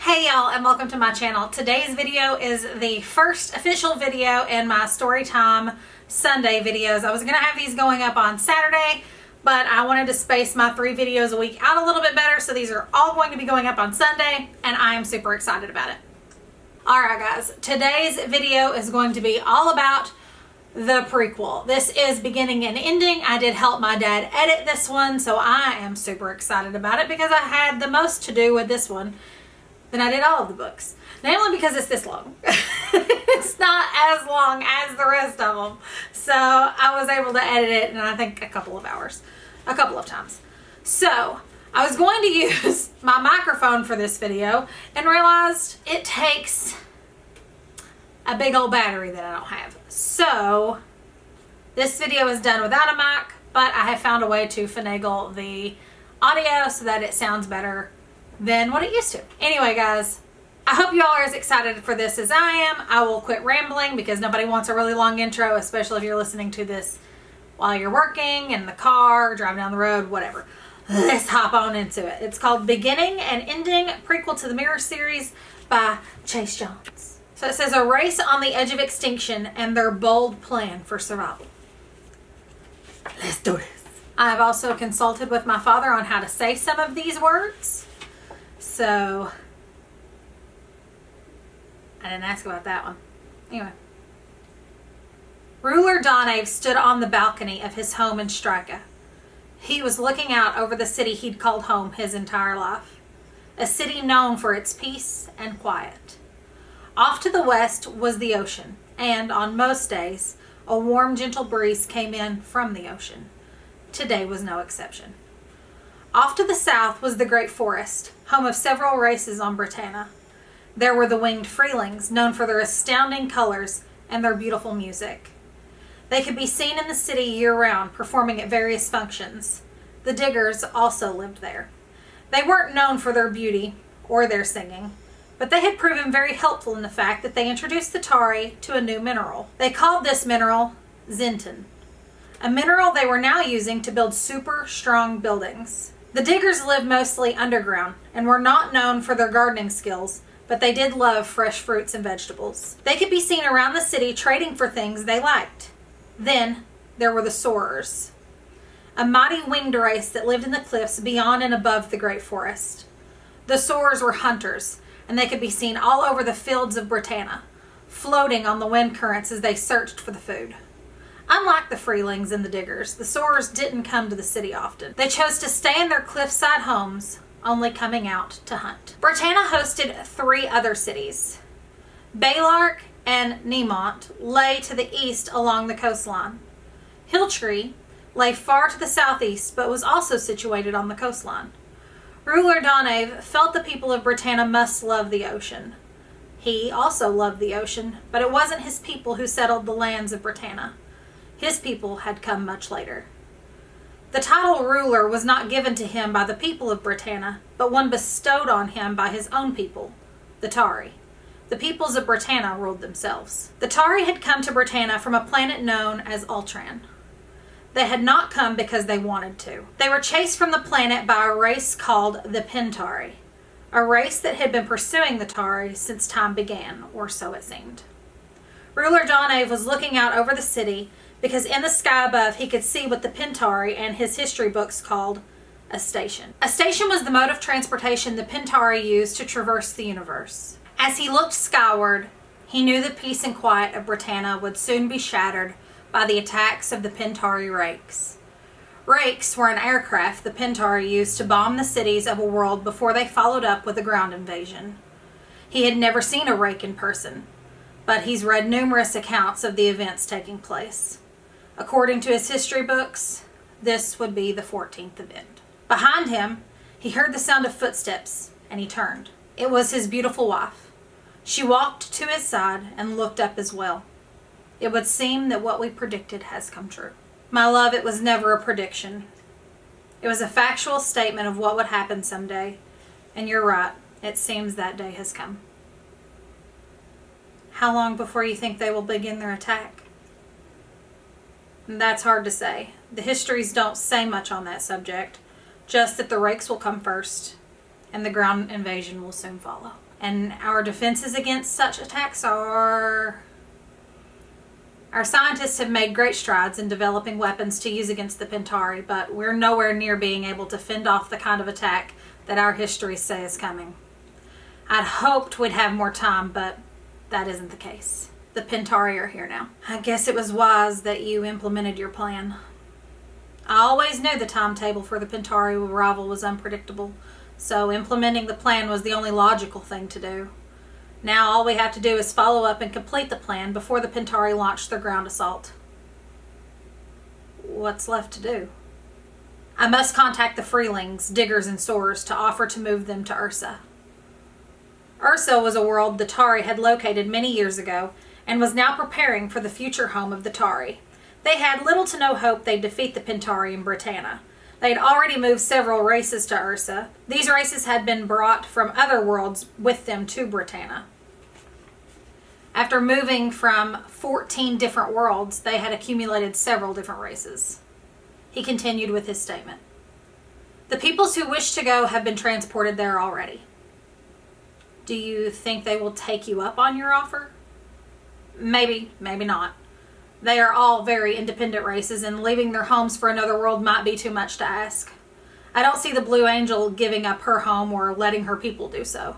Hey y'all, and welcome to my channel. Today's video is the first official video in my Storytime Sunday videos. I was going to have these going up on Saturday, but I wanted to space my 3 videos a week out a little bit better, so these are all going to be going up on Sunday, and I am super excited about it. Alright guys, today's video is going to be all about the prequel. This is beginning and ending. I did help my dad edit this one, so I am super excited about it because I had the most to do with this one than I did all of the books. Namely because it's this long. It's not as long as the rest of them. So I was able to edit it in I think a couple of hours. A couple of times. So I was going to use my microphone for this video and realized it takes a big old battery that I don't have. So this video is done without a mic, but I have found a way to finagle the audio so that it sounds better than what it used to. Anyway guys, I hope you all are as excited for this as I am. I will quit rambling because nobody wants a really long intro, especially if you're listening to this while you're working, in the car, driving down the road, whatever. Let's hop on into it. It's called Beginning and Ending, Prequel to the Mirror series by Chase Jones. So it says, a race on the edge of extinction and their bold plan for survival. Let's do this. I have also consulted with my father on how to say some of these words. So, I didn't ask about that one. Anyway. Ruler Donave stood on the balcony of his home in Strika. He was looking out over the city he'd called home his entire life. A city known for its peace and quiet. Off to the west was the ocean, and on most days, a warm, gentle breeze came in from the ocean. Today was no exception. Off to the south was the great forest, home of several races on Britana. There were the winged freelings, known for their astounding colors and their beautiful music. They could be seen in the city year-round, performing at various functions. The diggers also lived there. They weren't known for their beauty or their singing, but they had proven very helpful in the fact that they introduced the Tari to a new mineral. They called this mineral Zinton, a mineral they were now using to build super strong buildings. The diggers lived mostly underground and were not known for their gardening skills, but they did love fresh fruits and vegetables. They could be seen around the city trading for things they liked. Then there were the Soarers, a mighty winged race that lived in the cliffs beyond and above the great forest. The Soarers were hunters, and they could be seen all over the fields of Britana, floating on the wind currents as they searched for the food. Unlike the freelings and the diggers, the Soarers didn't come to the city often. They chose to stay in their cliffside homes, only coming out to hunt. Britana hosted 3 other cities. Balark and Niemont lay to the east along the coastline. Hilltree lay far to the southeast, but was also situated on the coastline. Ruler Donave felt the people of Britana must love the ocean. He also loved the ocean, but it wasn't his people who settled the lands of Britana. His people had come much later. The title ruler was not given to him by the people of Britana, but one bestowed on him by his own people, the Tari. The peoples of Britana ruled themselves. The Tari had come to Britana from a planet known as Ultran. They had not come because they wanted to. They were chased from the planet by a race called the Pentari, a race that had been pursuing the Tari since time began, or so it seemed. Ruler Donave was looking out over the city because in the sky above he could see what the Pentari and his history books called a station. A station was the mode of transportation the Pentari used to traverse the universe. As he looked skyward, he knew the peace and quiet of Britana would soon be shattered by the attacks of the Pentari rakes. Rakes were an aircraft the Pentari used to bomb the cities of a world before they followed up with a ground invasion. He had never seen a rake in person, but he's read numerous accounts of the events taking place. According to his history books, this would be the 14th event. Behind him, he heard the sound of footsteps, and he turned. It was his beautiful wife. She walked to his side and looked up as well. It would seem that what we predicted has come true. My love, it was never a prediction. It was a factual statement of what would happen someday, and you're right, it seems that day has come. How long before you think they will begin their attack? That's hard to say. The histories don't say much on that subject, just that the rakes will come first, and the ground invasion will soon follow. And our defenses against such attacks are... Our scientists have made great strides in developing weapons to use against the Pentari, but we're nowhere near being able to fend off the kind of attack that our histories say is coming. I'd hoped we'd have more time, but that isn't the case. The Pentari are here now. I guess it was wise that you implemented your plan. I always knew the timetable for the Pentari arrival was unpredictable, so implementing the plan was the only logical thing to do. Now all we have to do is follow up and complete the plan before the Pentari launch their ground assault. What's left to do? I must contact the Freelings, diggers, and sewers to offer to move them to Ursa. Ursa was a world the Tari had located many years ago and was now preparing for the future home of the Tari. They had little to no hope they'd defeat the Pentari in Britana. They'd already moved several races to Ursa. These races had been brought from other worlds with them to Britana. After moving from 14 different worlds, they had accumulated several different races. He continued with his statement. The peoples who wish to go have been transported there already. Do you think they will take you up on your offer? Maybe, maybe not. They are all very independent races, and leaving their homes for another world might be too much to ask. I don't see the Blue Angel giving up her home or letting her people do so.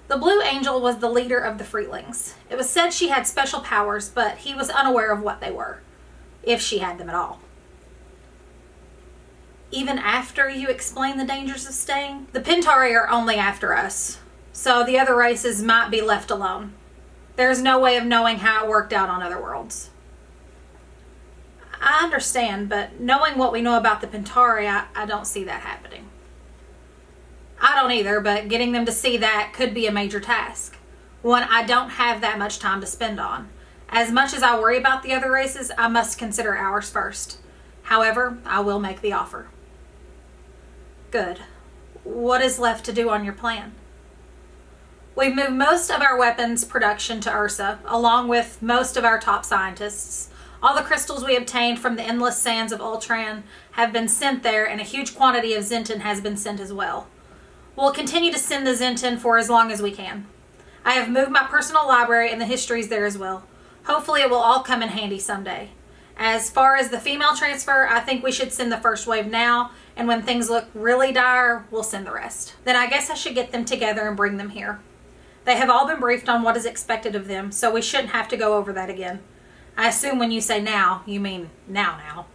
The Blue Angel was the leader of the Freelings. It was said she had special powers, but he was unaware of what they were, if she had them at all. Even after you explain the dangers of staying, the Pentari are only after us, so the other races might be left alone. There's no way of knowing how it worked out on other worlds. I understand, but knowing what we know about the Pentari, I don't see that happening. I don't either, but getting them to see that could be a major task. One I don't have that much time to spend on. As much as I worry about the other races, I must consider ours first. However, I will make the offer. Good. What is left to do on your plan? We've moved most of our weapons production to Ursa, along with most of our top scientists. All the crystals we obtained from the endless sands of Ultran have been sent there, and a huge quantity of Zenton has been sent as well. We'll continue to send the Zenton for as long as we can. I have moved my personal library and the histories there as well. Hopefully it will all come in handy someday. As far as the female transfer, I think we should send the first wave now, and when things look really dire, we'll send the rest. Then I guess I should get them together and bring them here. They have all been briefed on what is expected of them, so we shouldn't have to go over that again. I assume when you say now, you mean now.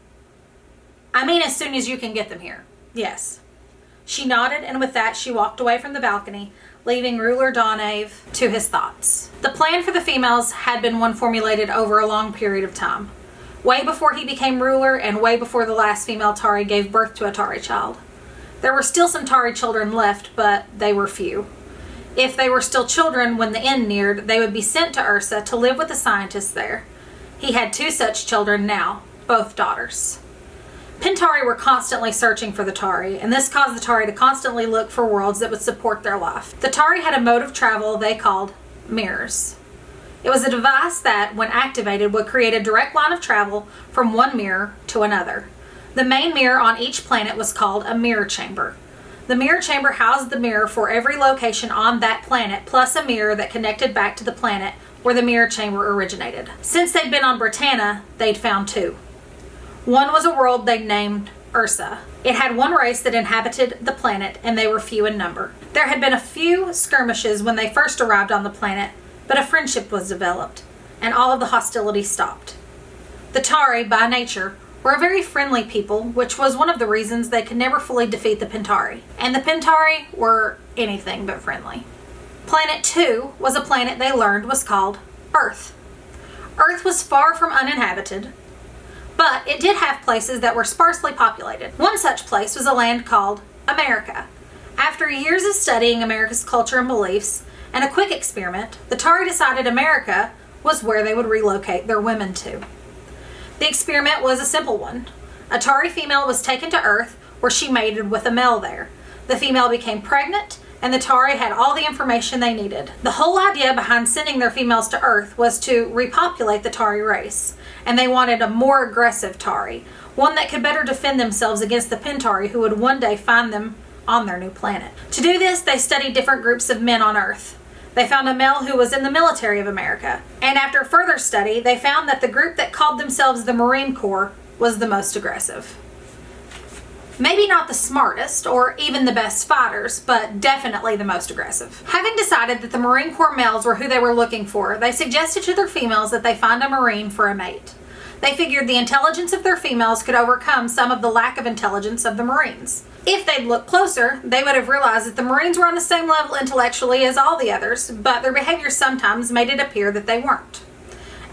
I mean as soon as you can get them here. Yes. She nodded, and with that she walked away from the balcony, leaving Ruler Donave to his thoughts. The plan for the females had been one formulated over a long period of time. Way before he became ruler, and way before the last female Tari gave birth to a Tari child. There were still some Tari children left, but they were few. If they were still children when the end neared, they would be sent to Ursa to live with the scientists there. He had 2 such children now, both daughters. Pentari were constantly searching for the Tari, and this caused the Tari to constantly look for worlds that would support their life. The Tari had a mode of travel they called mirrors. It was a device that, when activated, would create a direct line of travel from one mirror to another. The main mirror on each planet was called a mirror chamber. The mirror chamber housed the mirror for every location on that planet, plus a mirror that connected back to the planet where the mirror chamber originated. Since they'd been on Britana, they'd found 2. One was a world they'd named Ursa. It had one race that inhabited the planet, and they were few in number. There had been a few skirmishes when they first arrived on the planet, but a friendship was developed, and all of the hostility stopped. The Tari, by nature, were a very friendly people, which was one of the reasons they could never fully defeat the Pentari. And the Pentari were anything but friendly. Planet 2 was a planet they learned was called Earth. Earth was far from uninhabited, but it did have places that were sparsely populated. One such place was a land called America. After years of studying America's culture and beliefs, and a quick experiment, the Tari decided America was where they would relocate their women to. The experiment was a simple one. A Tari female was taken to Earth, where she mated with a male there. The female became pregnant, and the Tari had all the information they needed. The whole idea behind sending their females to Earth was to repopulate the Tari race, and they wanted a more aggressive Tari, one that could better defend themselves against the Pentari who would one day find them on their new planet. To do this, they studied different groups of men on Earth. They found a male who was in the military of America, and after further study, they found that the group that called themselves the Marine Corps was the most aggressive. Maybe not the smartest or even the best fighters, but definitely the most aggressive. Having decided that the Marine Corps males were who they were looking for, they suggested to their females that they find a Marine for a mate. They figured the intelligence of their females could overcome some of the lack of intelligence of the Marines. If they'd looked closer, they would have realized that the Marines were on the same level intellectually as all the others, but their behavior sometimes made it appear that they weren't.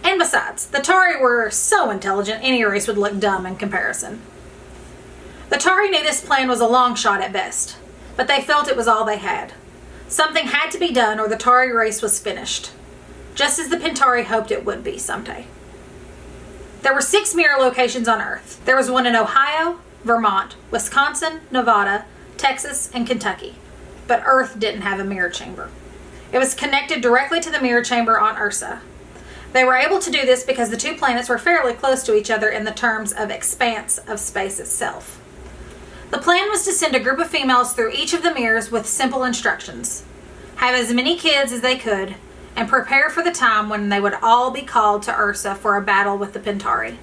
And besides, the Tari were so intelligent any race would look dumb in comparison. The Tari knew this plan was a long shot at best, but they felt it was all they had. Something had to be done or the Tari race was finished, just as the Pentari hoped it would be someday. There were 6 mirror locations on Earth. There was one in Ohio, Vermont, Wisconsin, Nevada, Texas, and Kentucky. But Earth didn't have a mirror chamber. It was connected directly to the mirror chamber on Ursa. They were able to do this because the 2 planets were fairly close to each other in the terms of expanse of space itself. The plan was to send a group of females through each of the mirrors with simple instructions. Have as many kids as they could, and prepare for the time when they would all be called to Ursa for a battle with the Pentari.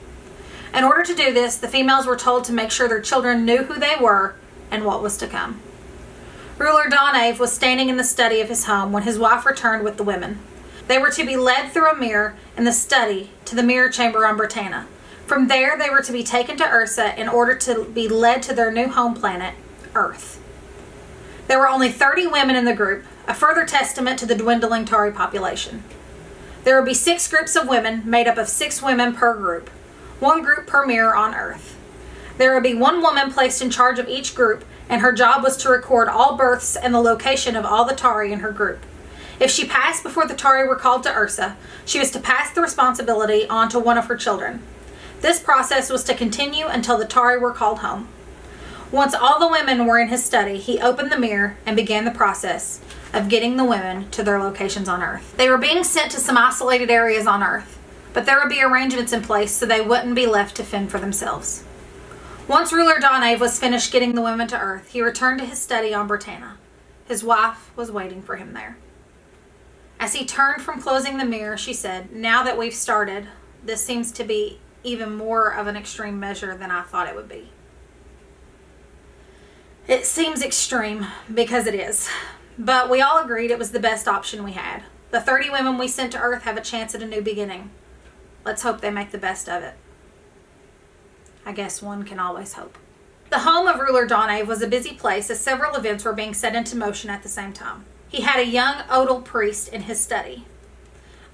In order to do this, the females were told to make sure their children knew who they were and what was to come. Ruler Donave was standing in the study of his home when his wife returned with the women. They were to be led through a mirror in the study to the mirror chamber on Britana. From there, they were to be taken to Ursa in order to be led to their new home planet, Earth. There were only 30 women in the group, a further testament to the dwindling Tari population. There would be 6 groups of women made up of 6 women per group, 1 group per mirror on Earth. There would be 1 woman placed in charge of each group, and her job was to record all births and the location of all the Tari in her group. If she passed before the Tari were called to Ursa, she was to pass the responsibility on to one of her children. This process was to continue until the Tari were called home. Once all the women were in his study, he opened the mirror and began the process of getting the women to their locations on Earth. They were being sent to some isolated areas on Earth, but there would be arrangements in place so they wouldn't be left to fend for themselves. Once Ruler Donave was finished getting the women to Earth, he returned to his study on Britana. His wife was waiting for him there. As he turned from closing the mirror, she said, "Now that we've started, this seems to be even more of an extreme measure than I thought it would be." It seems extreme because it is, but we all agreed it was the best option we had. The 30 women we sent to Earth have a chance at a new beginning. Let's hope they make the best of it. I guess one can always hope. The home of Ruler Donave was a busy place as several events were being set into motion at the same time. He had a young Odal priest in his study,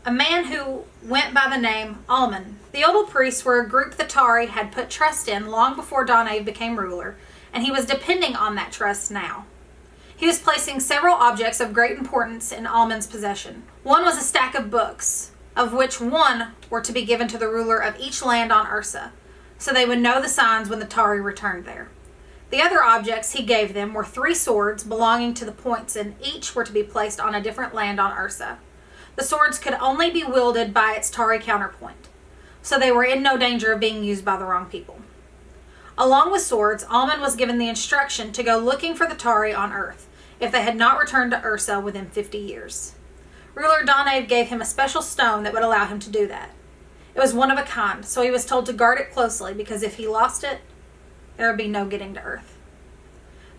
a man who went by the name Alman. The Odal priests were a group the Tari had put trust in long before Donave became ruler, and he was depending on that trust now. He was placing several objects of great importance in Alman's possession. One was a stack of books, of which 1 were to be given to the ruler of each land on Ursa, so they would know the signs when the Tari returned there. The other objects he gave them were 3 swords belonging to the points, and each were to be placed on a different land on Ursa. The swords could only be wielded by its Tari counterpoint, so they were in no danger of being used by the wrong people. Along with swords, Alman was given the instruction to go looking for the Tari on Earth if they had not returned to Ursa within 50 years. Ruler Donave gave him a special stone that would allow him to do that. It was one of a kind, so he was told to guard it closely because if he lost it, there would be no getting to Earth.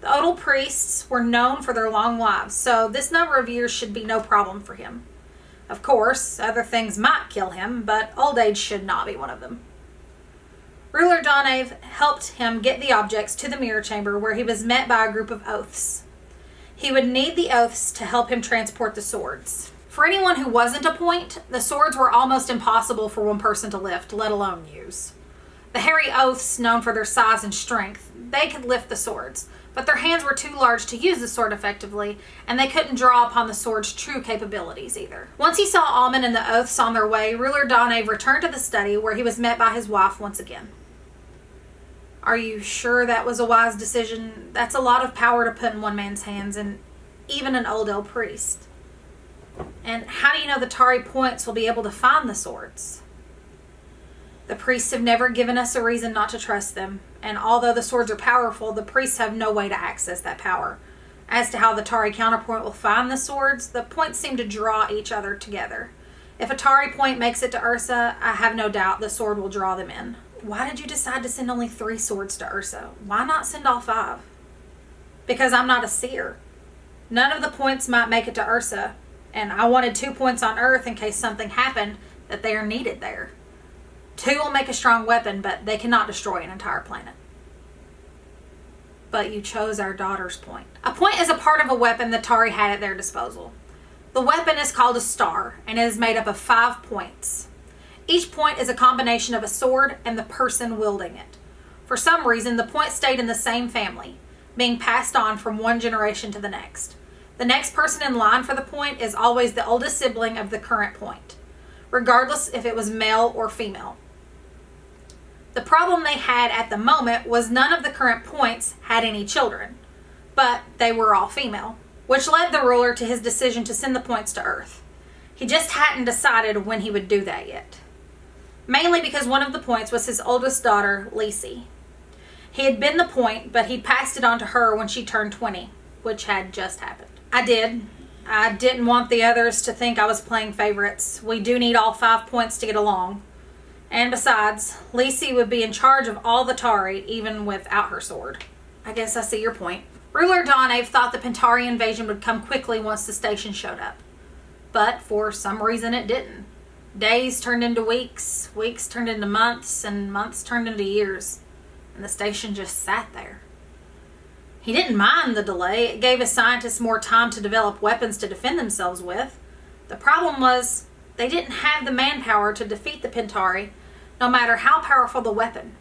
The Odal priests were known for their long lives, so this number of years should be no problem for him. Of course, other things might kill him, but old age should not be one of them. Ruler Donave helped him get the objects to the mirror chamber where he was met by a group of oaths. He would need the oaths to help him transport the swords. For anyone who wasn't a point, the swords were almost impossible for one person to lift, let alone use. The hairy oaths, known for their size and strength, they could lift the swords, but their hands were too large to use the sword effectively, and they couldn't draw upon the sword's true capabilities either. Once he saw Alman and the oaths on their way, Ruler Donave returned to the study where he was met by his wife once again. "Are you sure that was a wise decision? That's a lot of power to put in one man's hands, and even an old elf priest. And how do you know the Tari points will be able to find the swords?" "The priests have never given us a reason not to trust them, and although the swords are powerful, the priests have no way to access that power. As to how the Tari counterpoint will find the swords, the points seem to draw each other together. If a Tari point makes it to Ursa, I have no doubt the sword will draw them in. Why did you decide to send only 3 swords to Ursa? Why not send all 5? Because I'm not a seer. None of the points might make it to Ursa, and I wanted 2 points on Earth in case something happened that they are needed there. 2 will make a strong weapon, but they cannot destroy an entire planet. But you chose our daughter's point. A point is a part of a weapon the Tari had at their disposal. The weapon is called a star, and it is made up of 5 points. Each point is a combination of a sword and the person wielding it. For some reason, the point stayed in the same family, being passed on from one generation to the next. The next person in line for the point is always the oldest sibling of the current point, regardless if it was male or female. The problem they had at the moment was none of the current points had any children, but they were all female, which led the ruler to his decision to send the points to Earth. He just hadn't decided when he would do that yet. Mainly because one of the points was his oldest daughter, Lisi. He had been the point, but he'd passed it on to her when she turned 20, which had just happened. I didn't want the others to think I was playing favorites. We do need all 5 points to get along. And besides, Lisi would be in charge of all the Tari, even without her sword. I guess I see your point. Ruler Donave thought the Pentari invasion would come quickly once the station showed up. But for some reason it didn't. Days turned into weeks, weeks turned into months, and months turned into years. And the station just sat there. He didn't mind the delay. It gave his scientists more time to develop weapons to defend themselves with. The problem was they didn't have the manpower to defeat the Pentari, no matter how powerful the weapon.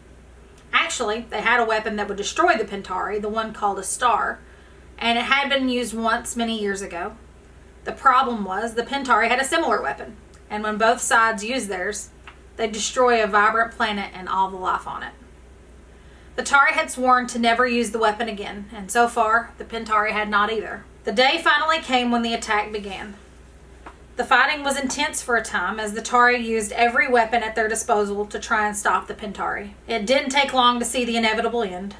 Actually, they had a weapon that would destroy the Pentari, the one called a star, and it had been used once many years ago. The problem was the Pentari had a similar weapon, and when both sides used theirs, they'd destroy a vibrant planet and all the life on it. The Tari had sworn to never use the weapon again, and so far, the Pentari had not either. The day finally came when the attack began. The fighting was intense for a time as the Tari used every weapon at their disposal to try and stop the Pentari. It didn't take long to see the inevitable end.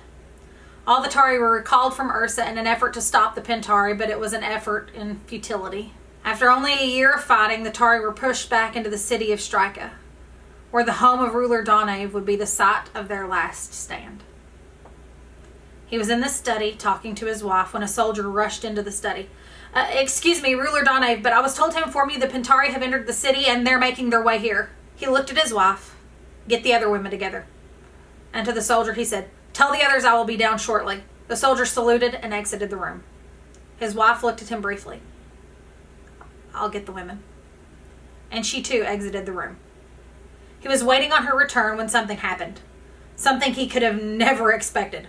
All the Tari were recalled from Ursa in an effort to stop the Pentari, but it was an effort in futility. After only a year of fighting, the Tari were pushed back into the city of Strika, where the home of ruler Donave would be the site of their last stand. He was in the study talking to his wife when a soldier rushed into the study. Excuse me, Ruler Donave, but I was told to inform you the Pentari have entered the city and they're making their way here. He looked at his wife. Get the other women together. And to the soldier he said, tell the others I will be down shortly. The soldier saluted and exited the room. His wife looked at him briefly. I'll get the women. And she too exited the room. He was waiting on her return when something happened. Something he could have never expected.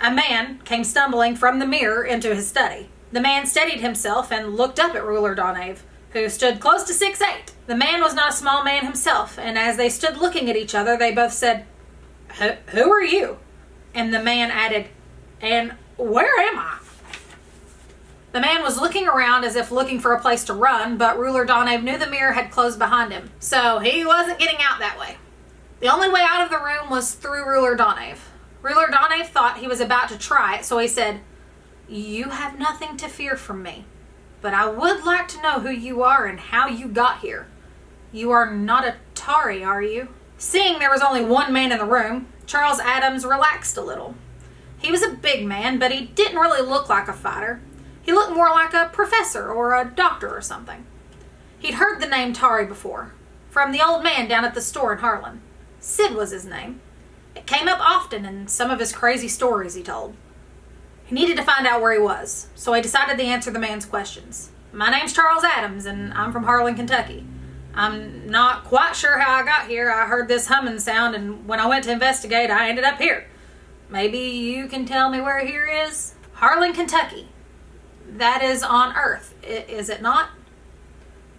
A man came stumbling from the mirror into his study. The man steadied himself and looked up at Ruler Donave, who stood close to 6'8". The man was not a small man himself, and as they stood looking at each other, they both said, Who are you? And the man added, And where am I? The man was looking around as if looking for a place to run, but Ruler Donave knew the mirror had closed behind him, so he wasn't getting out that way. The only way out of the room was through Ruler Donave. Ruler Donave thought he was about to try it, so he said, You have nothing to fear from me, but I would like to know who you are and how you got here. You are not a Tari, are you? Seeing there was only one man in the room, Charles Adams relaxed a little. He was a big man, but he didn't really look like a fighter. He looked more like a professor or a doctor or something. He'd heard the name Tari before, from the old man down at the store in Harlan. Sid was his name. It came up often in some of his crazy stories he told. He needed to find out where he was, so he decided to answer the man's questions. My name's Charles Adams, and I'm from Harlan, Kentucky. I'm not quite sure how I got here. I heard this humming sound, and when I went to investigate, I ended up here. Maybe you can tell me where here is? Harlan, Kentucky. That is on Earth, is it not?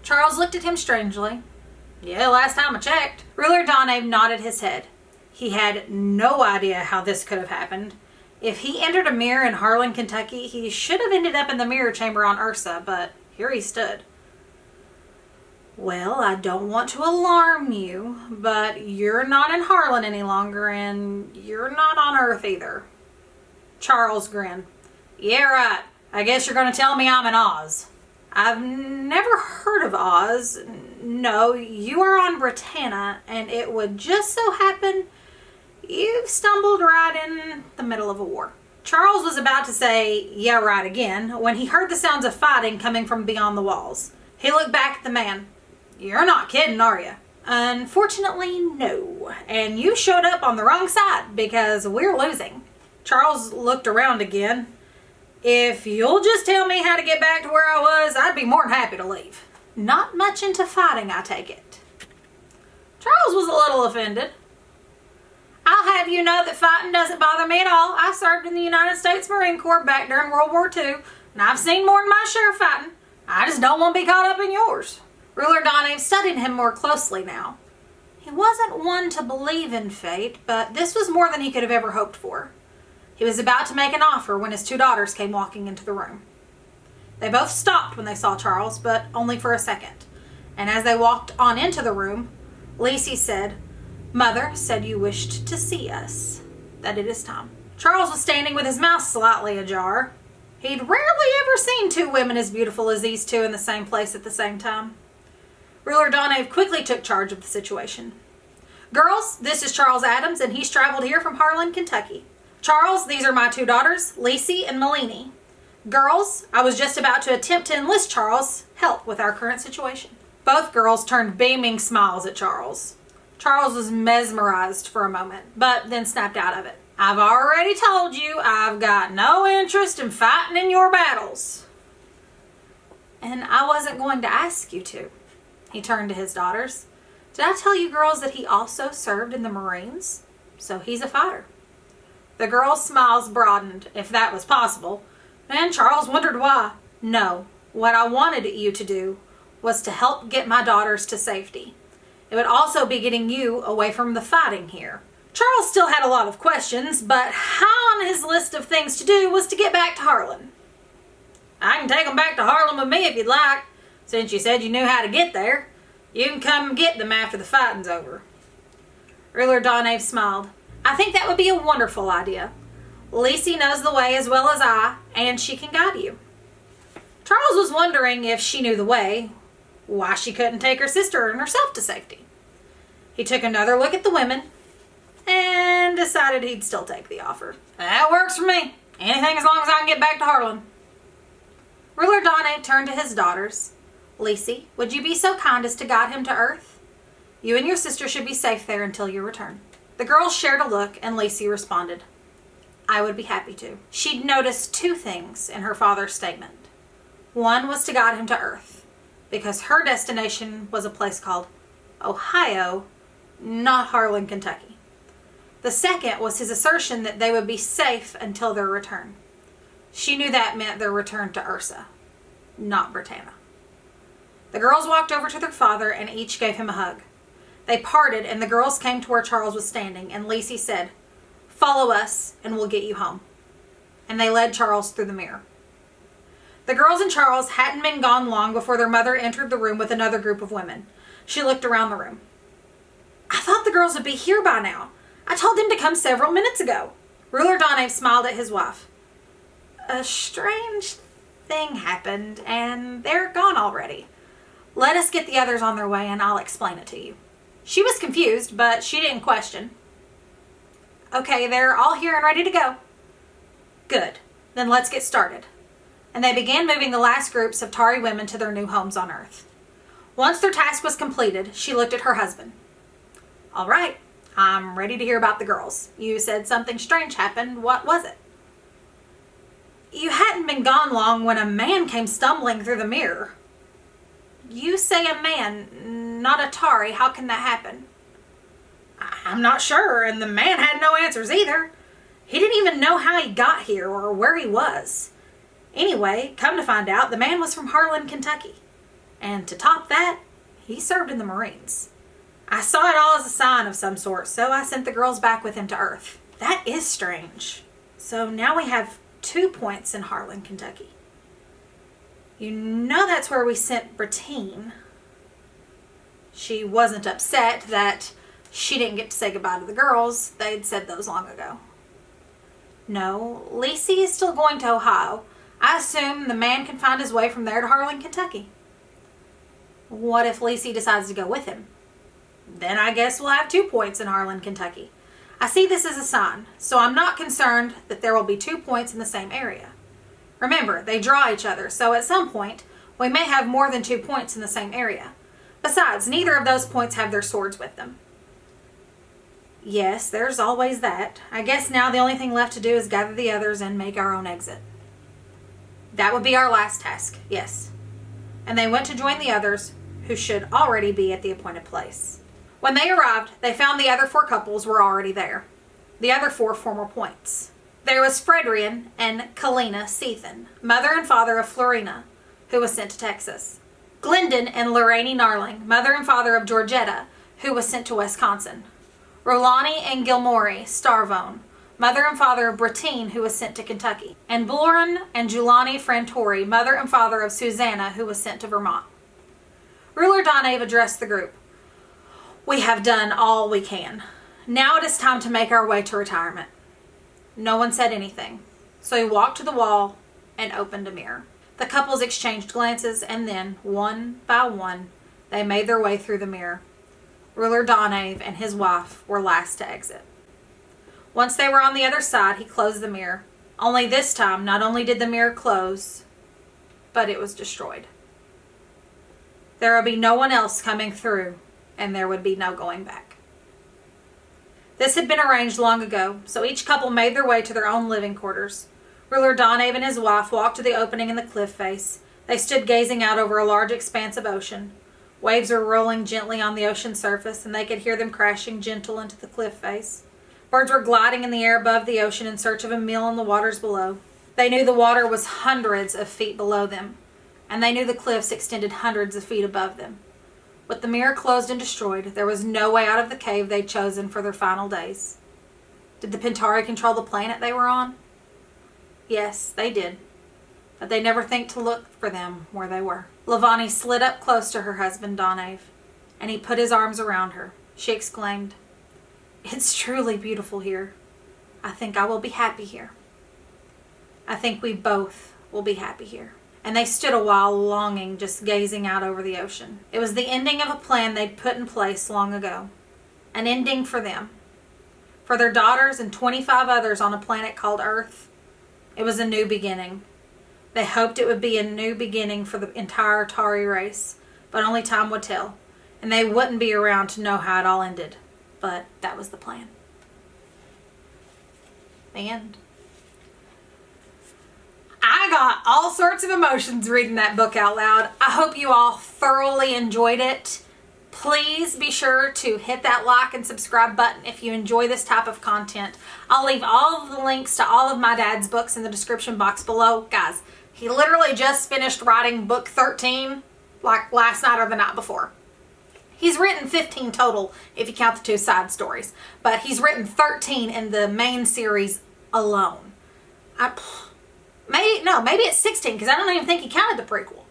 Charles looked at him strangely. Yeah, last time I checked. Ruler Donave nodded his head. He had no idea how this could have happened. If he entered a mirror in Harlan, Kentucky, he should have ended up in the mirror chamber on Ursa, but here he stood. Well, I don't want to alarm you, but you're not in Harlan any longer, and you're not on Earth either. Charles grinned. Yeah, right. I guess you're going to tell me I'm in Oz. I've never heard of Oz. No, you are on Britana, and it would just so happen you've stumbled right in the middle of a war. Charles was about to say, yeah, right again, when he heard the sounds of fighting coming from beyond the walls. He looked back at the man. You're not kidding, are you? Unfortunately, no. And you showed up on the wrong side because we're losing. Charles looked around again. If you'll just tell me how to get back to where I was, I'd be more than happy to leave. Not much into fighting, I take it. Charles was a little offended. I'll have you know that fighting doesn't bother me at all. I served in the United States Marine Corps back during World War II, and I've seen more than my share of fighting. I just don't want to be caught up in yours. Ruler Donave studied him more closely now. He wasn't one to believe in fate, but this was more than he could have ever hoped for. He was about to make an offer when his two daughters came walking into the room. They both stopped when they saw Charles, but only for a second. And as they walked on into the room, Lacey said, Mother said you wished to see us, that it is time. Charles was standing with his mouth slightly ajar. He'd rarely ever seen two women as beautiful as these two in the same place at the same time. Ruler Donave quickly took charge of the situation. Girls, this is Charles Adams, and he's traveled here from Harlan, Kentucky. Charles, these are my two daughters, Lacey and Melanie. Girls, I was just about to attempt to enlist Charles' help with our current situation. Both girls turned beaming smiles at Charles. Charles was mesmerized for a moment, but then snapped out of it. I've already told you I've got no interest in fighting in your battles. And I wasn't going to ask you to. He turned to his daughters. Did I tell you girls that he also served in the Marines? So he's a fighter. The girls' smiles broadened, if that was possible, and Charles wondered why. No, what I wanted you to do was to help get my daughters to safety. It would also be getting you away from the fighting here. Charles still had a lot of questions, but high on his list of things to do was to get back to Harlan. I can take them back to Harlan with me if you'd like. Since you said you knew how to get there, you can come get them after the fighting's over. Ruler Donave smiled. I think that would be a wonderful idea. Lacey knows the way as well as I, and she can guide you. Charles was wondering if she knew the way, why she couldn't take her sister and herself to safety. He took another look at the women and decided he'd still take the offer. That works for me. Anything as long as I can get back to Harlan. Ruler Donave turned to his daughters. Lacey, would you be so kind as to guide him to Earth? You and your sister should be safe there until you return. The girls shared a look, and Lacey responded, I would be happy to. She'd noticed two things in her father's statement. One was to guide him to Earth, because her destination was a place called Ohio, not Harlan, Kentucky. The second was his assertion that they would be safe until their return. She knew that meant their return to Ursa, not Britana. The girls walked over to their father and each gave him a hug. They parted and the girls came to where Charles was standing, and Lacey said, Follow us and we'll get you home. And they led Charles through the mirror. The girls and Charles hadn't been gone long before their mother entered the room with another group of women. She looked around the room. I thought the girls would be here by now. I told them to come several minutes ago. Ruler Donave smiled at his wife. A strange thing happened, and they're gone already. Let us get the others on their way, and I'll explain it to you. She was confused, but she didn't question. Okay, they're all here and ready to go. Good. Then let's get started. And they began moving the last groups of Tari women to their new homes on Earth. Once their task was completed, she looked at her husband. All right, I'm ready to hear about the girls. You said something strange happened. What was it? You hadn't been gone long when a man came stumbling through the mirror. You say a man, not a Tari. How can that happen? I'm not sure, and the man had no answers either. He didn't even know how he got here or where he was. Anyway, come to find out, the man was from Harlan, Kentucky. And to top that, he served in the Marines. I saw it all as a sign of some sort, so I sent the girls back with him to Earth. That is strange. So now we have 2 points in Harlan, Kentucky. You know that's where we sent Britine. She wasn't upset that she didn't get to say goodbye to the girls. They'd said those long ago. No, Lacey is still going to Ohio. I assume the man can find his way from there to Harlan, Kentucky. What if Lacey decides to go with him? Then I guess we'll have 2 points in Harlan, Kentucky. I see this as a sign, so I'm not concerned that there will be 2 points in the same area. Remember, they draw each other, so at some point, we may have more than 2 points in the same area. Besides, neither of those points have their swords with them. Yes, there's always that. I guess now the only thing left to do is gather the others and make our own exit. That would be our last task, yes. And they went to join the others, who should already be at the appointed place. When they arrived, they found the other 4 couples were already there. The other 4 former points. There was Fredrian and Kalina Seathan, mother and father of Florina, who was sent to Texas. Glendon and Lorraine Narling, mother and father of Georgetta, who was sent to Wisconsin. Rolani and Gilmore Starvone, mother and father of Britine, who was sent to Kentucky. And Bloran and Giuliani Frantori, mother and father of Susanna, who was sent to Vermont. Ruler Donave addressed the group. We have done all we can. Now it is time to make our way to retirement. No one said anything, so he walked to the wall and opened a mirror. The couples exchanged glances, and then, one by one, they made their way through the mirror. Ruler Donave and his wife were last to exit. Once they were on the other side, he closed the mirror. Only this time, not only did the mirror close, but it was destroyed. There would be no one else coming through, and there would be no going back. This had been arranged long ago, so each couple made their way to their own living quarters. Ruler Donave and his wife walked to the opening in the cliff face. They stood gazing out over a large expanse of ocean. Waves were rolling gently on the ocean surface, and they could hear them crashing gentle into the cliff face. Birds were gliding in the air above the ocean in search of a meal in the waters below. They knew the water was hundreds of feet below them, and they knew the cliffs extended hundreds of feet above them. With the mirror closed and destroyed, there was no way out of the cave they'd chosen for their final days. Did the Pentari control the planet they were on? Yes, they did. But they never think to look for them where they were. Lavani slid up close to her husband, Donave, and he put his arms around her. She exclaimed, "It's truly beautiful here. I think I will be happy here. I think we both will be happy here." And they stood a while longing, just gazing out over the ocean. It was the ending of a plan they'd put in place long ago. An ending for them. For their daughters and 25 others on a planet called Earth, it was a new beginning. They hoped it would be a new beginning for the entire Tari race, but only time would tell. And they wouldn't be around to know how it all ended. But that was the plan. The end. I got all sorts of emotions reading that book out loud. I hope you all thoroughly enjoyed it. Please be sure to hit that like and subscribe button if you enjoy this type of content. I'll leave all of the links to all of my dad's books in the description box below. Guys, he literally just finished writing book 13 like last night or the night before. He's written 15 total if you count the 2 side stories, but he's written 13 in the main series alone. Maybe it's 16 because I don't even think he counted the prequel.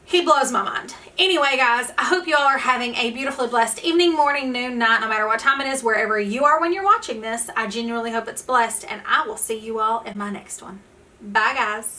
He blows my mind. Anyway, guys, I hope you all are having a beautifully blessed evening, morning, noon, night, no matter what time it is, wherever you are when you're watching this. I genuinely hope it's blessed, and I will see you all in my next one. Bye, guys.